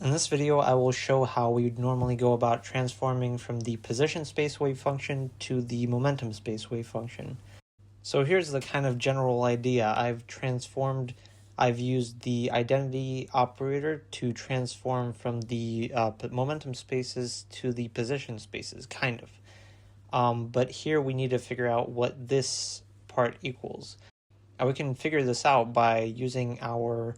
In this video, I will show how we would normally go about transforming from the position space wave function to the momentum space wave function. So here's the kind of general idea. I've used the identity operator to transform from the momentum spaces to the position spaces, kind of. But here we need to figure out what this part equals. And we can figure this out by using our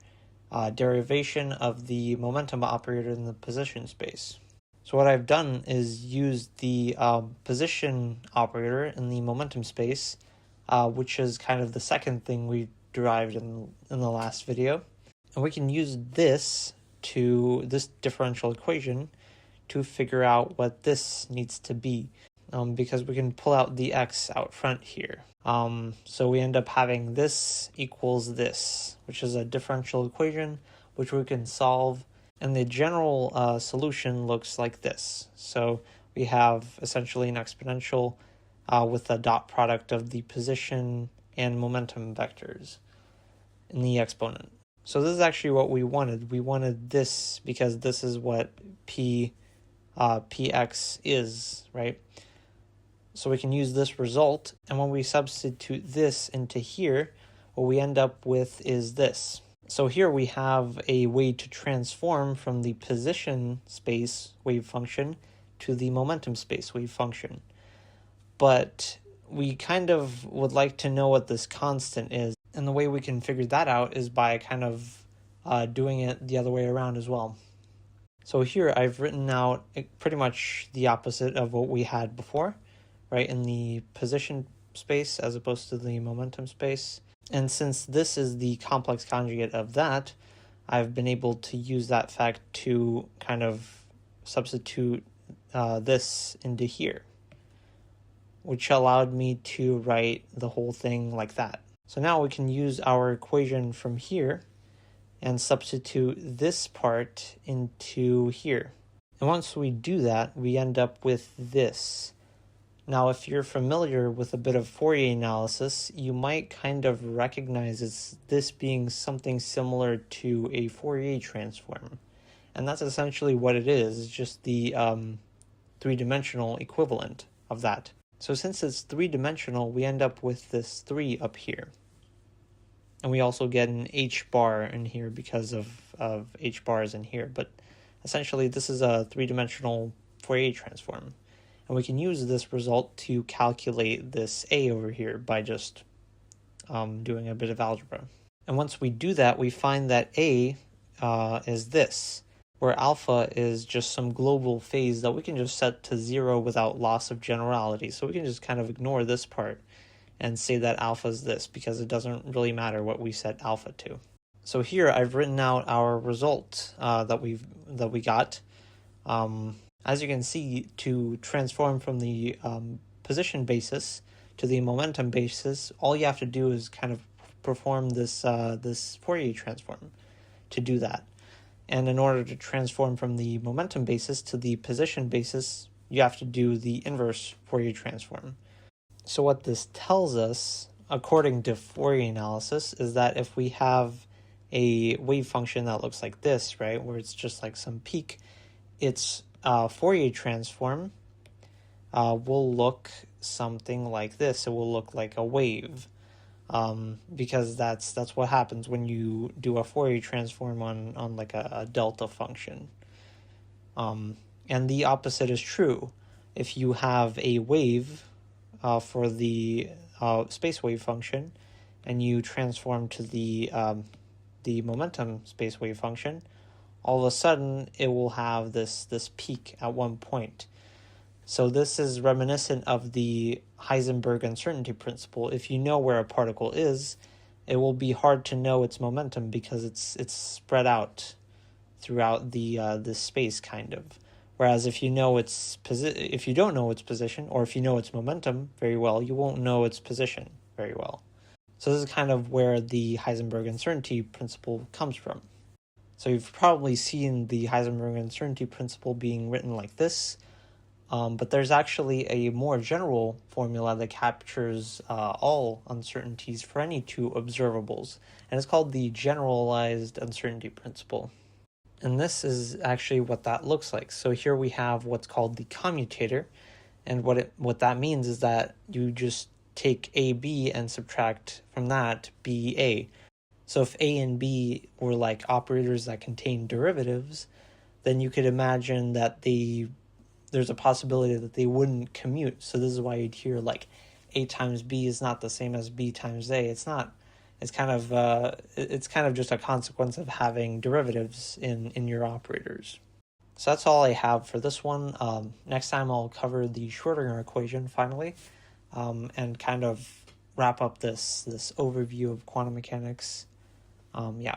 derivation of the momentum operator in the position space. So what I've done is use the position operator in the momentum space, which is kind of the second thing we derived in the last video. And we can use this differential equation to figure out what this needs to be, because we can pull out the x out front here. So we end up having this equals this, which is a differential equation which we can solve, and the general solution looks like this. So we have essentially an exponential with a dot product of the position and momentum vectors in the exponent. So this is actually what we wanted. We wanted this because this is what px is, right? So we can use this result, and when we substitute this into here, what we end up with is this. So here we have a way to transform from the position space wave function to the momentum space wave function. But we kind of would like to know what this constant is, and the way we can figure that out is by kind of doing it the other way around as well. So here I've written out pretty much the opposite of what we had before, right, in the position space as opposed to the momentum space. And since this is the complex conjugate of that, I've been able to use that fact to kind of substitute this into here, which allowed me to write the whole thing like that. So now we can use our equation from here and substitute this part into here. And once we do that, we end up with this. Now, if you're familiar with a bit of Fourier analysis, you might kind of recognize this being something similar to a Fourier transform. And that's essentially what it is. It's just the three-dimensional equivalent of that. So since it's three-dimensional, we end up with this 3 up here. And we also get an h bar in here because of h bars in here. But essentially, this is a three-dimensional Fourier transform. And we can use this result to calculate this a over here by just doing a bit of algebra. And once we do that, we find that a is this, where alpha is just some global phase that we can just set to 0 without loss of generality. So we can just kind of ignore this part and say that alpha is this, because it doesn't really matter what we set alpha to. So here I've written out our result that we got. As you can see, to transform from the position basis to the momentum basis, all you have to do is kind of perform this Fourier transform to do that. And in order to transform from the momentum basis to the position basis, you have to do the inverse Fourier transform. So what this tells us, according to Fourier analysis, is that if we have a wave function that looks like this, right, where it's just like some peak, its Fourier transform will look something like this. It will look like a wave, because that's what happens when you do a Fourier transform on like a delta function. And the opposite is true. If you have a wave for the space wave function, and you transform to the momentum space wave function, all of a sudden it will have this peak at one point. So this is reminiscent of the Heisenberg uncertainty principle. If you know where a particle is, it will be hard to know its momentum because it's spread out throughout this space, kind of. Whereas if you know if you don't know its position, or if you know its momentum very well, you won't know its position very well. So this is kind of where the Heisenberg uncertainty principle comes from. So you've probably seen the Heisenberg uncertainty principle being written like this, but there's actually a more general formula that captures all uncertainties for any two observables, and it's called the generalized uncertainty principle. And this is actually what that looks like. So here we have what's called the commutator. And what that means is that you just take AB and subtract from that BA. So if A and B were like operators that contain derivatives, then you could imagine that there's a possibility that they wouldn't commute. So this is why you'd hear like A times B is not the same as B times A. It's not. It's kind of just a consequence of having derivatives in your operators. So that's all I have for this one. Next time I'll cover the Schrodinger equation finally, and kind of wrap up this overview of quantum mechanics. Yeah.